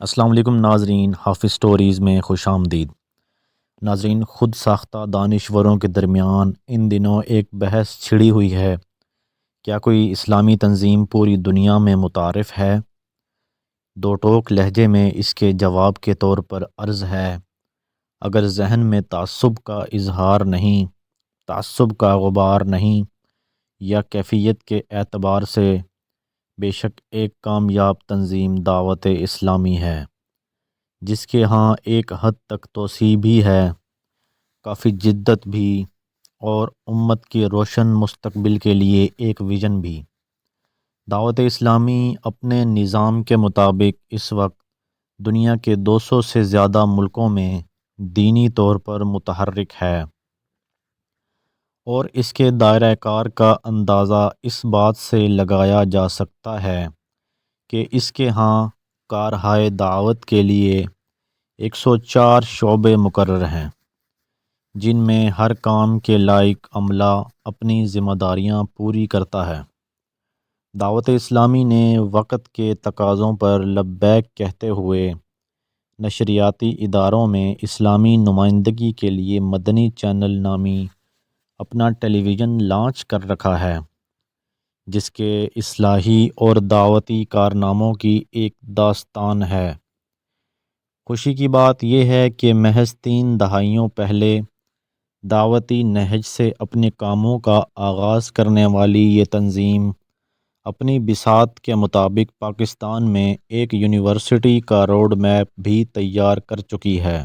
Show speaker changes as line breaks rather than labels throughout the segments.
السلام علیکم ناظرین، حافظ سٹوریز میں خوش آمدید۔ ناظرین، خود ساختہ دانشوروں کے درمیان ان دنوں ایک بحث چھڑی ہوئی ہے، کیا کوئی اسلامی تنظیم پوری دنیا میں متعارف ہے؟ دو ٹوک لہجے میں اس کے جواب کے طور پر عرض ہے، اگر ذہن میں تعصب کا اظہار نہیں، تعصب کا غبار نہیں، یا کیفیت کے اعتبار سے بے شک ایک کامیاب تنظیم دعوت اسلامی ہے، جس کے ہاں ایک حد تک توسیع بھی ہے، کافی جدت بھی، اور امت کے روشن مستقبل کے لیے ایک ویژن بھی۔ دعوت اسلامی اپنے نظام کے مطابق اس وقت دنیا کے 200 سے زیادہ ملکوں میں دینی طور پر متحرک ہے، اور اس کے دائرہ کار کا اندازہ اس بات سے لگایا جا سکتا ہے کہ اس کے ہاں کارہائے دعوت کے لیے 104 شعبے مقرر ہیں، جن میں ہر کام کے لائق عملہ اپنی ذمہ داریاں پوری کرتا ہے۔ دعوت اسلامی نے وقت کے تقاضوں پر لبیک کہتے ہوئے نشریاتی اداروں میں اسلامی نمائندگی کے لیے مدنی چینل نامی اپنا ٹیلی ویژن لانچ کر رکھا ہے، جس کے اصلاحی اور دعوتی کارناموں کی ایک داستان ہے۔ خوشی کی بات یہ ہے کہ محض 3 دہائیوں پہلے دعوتی نہج سے اپنے کاموں کا آغاز کرنے والی یہ تنظیم اپنی بساط کے مطابق پاکستان میں ایک یونیورسٹی کا روڈ میپ بھی تیار کر چکی ہے،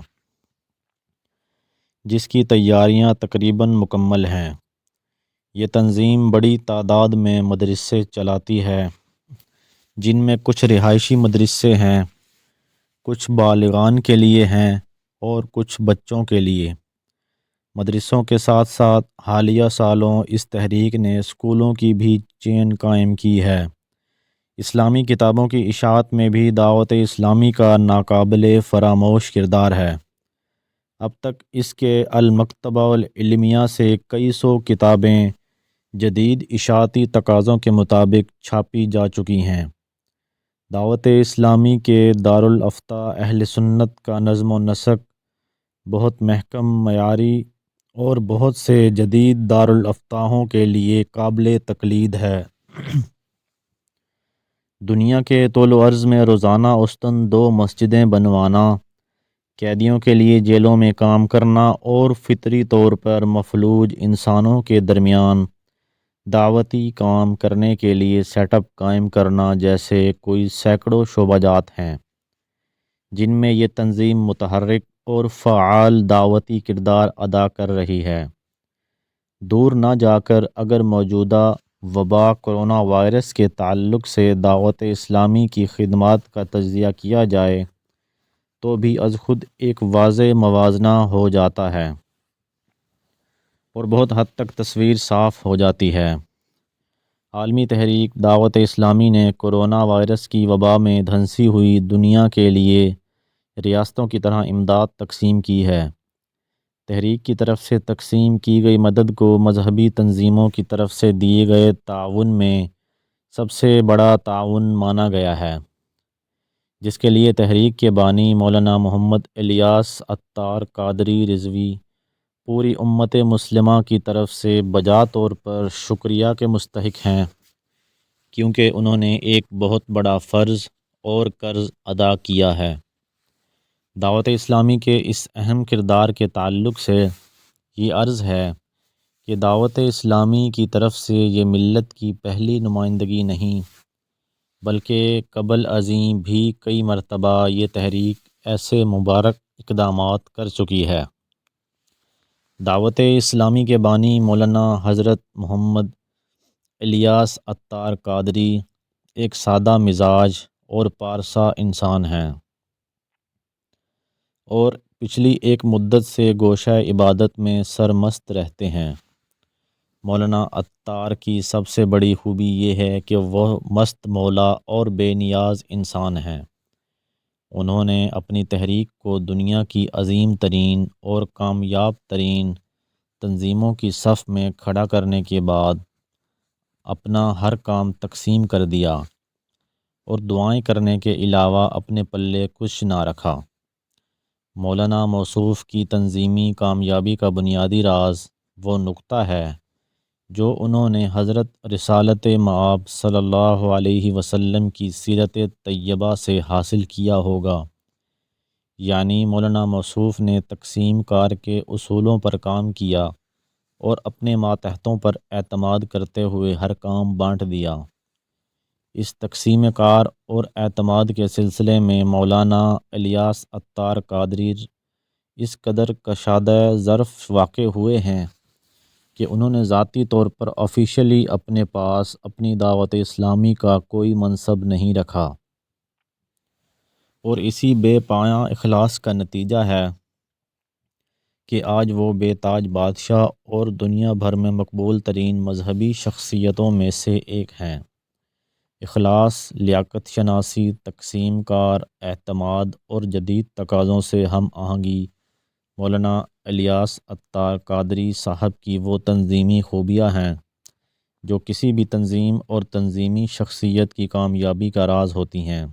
جس کی تیاریاں تقریباً مکمل ہیں۔ یہ تنظیم بڑی تعداد میں مدرسے چلاتی ہے، جن میں کچھ رہائشی مدرسے ہیں، کچھ بالغان کے لیے ہیں اور کچھ بچوں کے لیے۔ مدرسوں کے ساتھ ساتھ حالیہ سالوں اس تحریک نے اسکولوں کی بھی چین قائم کی ہے۔ اسلامی کتابوں کی اشاعت میں بھی دعوت اسلامی کا ناقابل فراموش کردار ہے۔ اب تک اس کے المکتبہ العلمیہ سے کئی سو کتابیں جدید اشاعتی تقاضوں کے مطابق چھاپی جا چکی ہیں۔ دعوت اسلامی کے دارالافتاء اہل سنت کا نظم و نسق بہت محکم، معیاری اور بہت سے جدید دارالافتاءوں کے لیے قابل تقلید ہے۔ دنیا کے طول و عرض میں روزانہ اوسطاً 2 مسجدیں بنوانا، قیدیوں کے لیے جیلوں میں کام کرنا اور فطری طور پر مفلوج انسانوں کے درمیان دعوتی کام کرنے کے لیے سیٹ اپ قائم کرنا جیسے کوئی سینکڑوں شعبہ جات ہیں، جن میں یہ تنظیم متحرک اور فعال دعوتی کردار ادا کر رہی ہے۔ دور نہ جا کر اگر موجودہ وبا کرونا وائرس کے تعلق سے دعوت اسلامی کی خدمات کا تجزیہ کیا جائے تو بھی از خود ایک واضح موازنہ ہو جاتا ہے اور بہت حد تک تصویر صاف ہو جاتی ہے۔ عالمی تحریک دعوت اسلامی نے کرونا وائرس کی وبا میں دھنسی ہوئی دنیا کے لیے ریاستوں کی طرح امداد تقسیم کی ہے۔ تحریک کی طرف سے تقسیم کی گئی مدد کو مذہبی تنظیموں کی طرف سے دیے گئے تعاون میں سب سے بڑا تعاون مانا گیا ہے، جس کے لیے تحریک کے بانی مولانا محمد الیاس عطار قادری رضوی پوری امت مسلمہ کی طرف سے بجا طور پر شکریہ کے مستحق ہیں، کیونکہ انہوں نے ایک بہت بڑا فرض اور قرض ادا کیا ہے۔ دعوت اسلامی کے اس اہم کردار کے تعلق سے یہ عرض ہے کہ دعوت اسلامی کی طرف سے یہ ملت کی پہلی نمائندگی نہیں، بلکہ قبل ازیں بھی کئی مرتبہ یہ تحریک ایسے مبارک اقدامات کر چکی ہے۔ دعوت اسلامی کے بانی مولانا حضرت محمد الیاس عطار قادری ایک سادہ مزاج اور پارسا انسان ہیں، اور پچھلی ایک مدت سے گوشہ عبادت میں سرمست رہتے ہیں۔ مولانا عطار کی سب سے بڑی خوبی یہ ہے کہ وہ مست مولا اور بے نیاز انسان ہیں۔ انہوں نے اپنی تحریک کو دنیا کی عظیم ترین اور کامیاب ترین تنظیموں کی صف میں کھڑا کرنے کے بعد اپنا ہر کام تقسیم کر دیا اور دعائیں کرنے کے علاوہ اپنے پلے کچھ نہ رکھا۔ مولانا موصوف کی تنظیمی کامیابی کا بنیادی راز وہ نقطہ ہے جو انہوں نے حضرت رسالت مآب صلی اللہ علیہ وسلم کی سیرت طیبہ سے حاصل کیا ہوگا، یعنی مولانا موصوف نے تقسیم کار کے اصولوں پر کام کیا اور اپنے ماتحتوں پر اعتماد کرتے ہوئے ہر کام بانٹ دیا۔ اس تقسیم کار اور اعتماد کے سلسلے میں مولانا الیاس عطار قادری اس قدر کشادہ ظرف واقع ہوئے ہیں کہ انہوں نے ذاتی طور پر آفیشلی اپنے پاس اپنی دعوت اسلامی کا کوئی منصب نہیں رکھا، اور اسی بے پایاں اخلاص کا نتیجہ ہے کہ آج وہ بے تاج بادشاہ اور دنیا بھر میں مقبول ترین مذہبی شخصیتوں میں سے ایک ہیں۔ اخلاص، لیاقت شناسی، تقسیم کار، اعتماد اور جدید تقاضوں سے ہم آہنگی مولانا الیاس عطار قادری صاحب کی وہ تنظیمی خوبیاں ہیں جو کسی بھی تنظیم اور تنظیمی شخصیت کی کامیابی کا راز ہوتی ہیں۔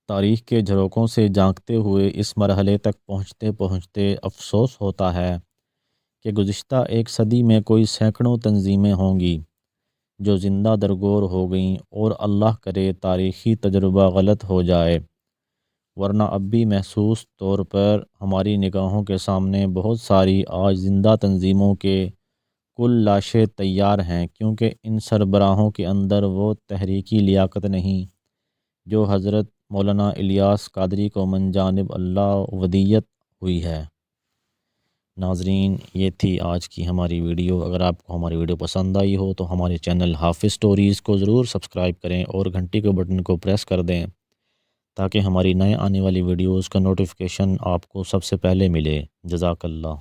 تاریخ کے جھروکوں سے جھانکتے ہوئے اس مرحلے تک پہنچتے پہنچتے افسوس ہوتا ہے کہ گزشتہ ایک صدی میں کوئی سینکڑوں تنظیمیں ہوں گی جو زندہ درگور ہو گئیں، اور اللہ کرے تاریخی تجربہ غلط ہو جائے، ورنہ اب بھی محسوس طور پر ہماری نگاہوں کے سامنے بہت ساری آج زندہ تنظیموں کے کل لاشیں تیار ہیں، کیونکہ ان سربراہوں کے اندر وہ تحریکی لیاقت نہیں جو حضرت مولانا الیاس قادری کو من جانب اللہ ودیت ہوئی ہے۔ ناظرین، یہ تھی آج کی ہماری ویڈیو۔ اگر آپ کو ہماری ویڈیو پسند آئی ہو تو ہمارے چینل حافظ سٹوریز کو ضرور سبسکرائب کریں اور گھنٹی کے بٹن کو پریس کر دیں تاکہ ہماری نئے آنے والی ویڈیوز کا نوٹیفیکیشن آپ کو سب سے پہلے ملے۔ جزاک اللہ۔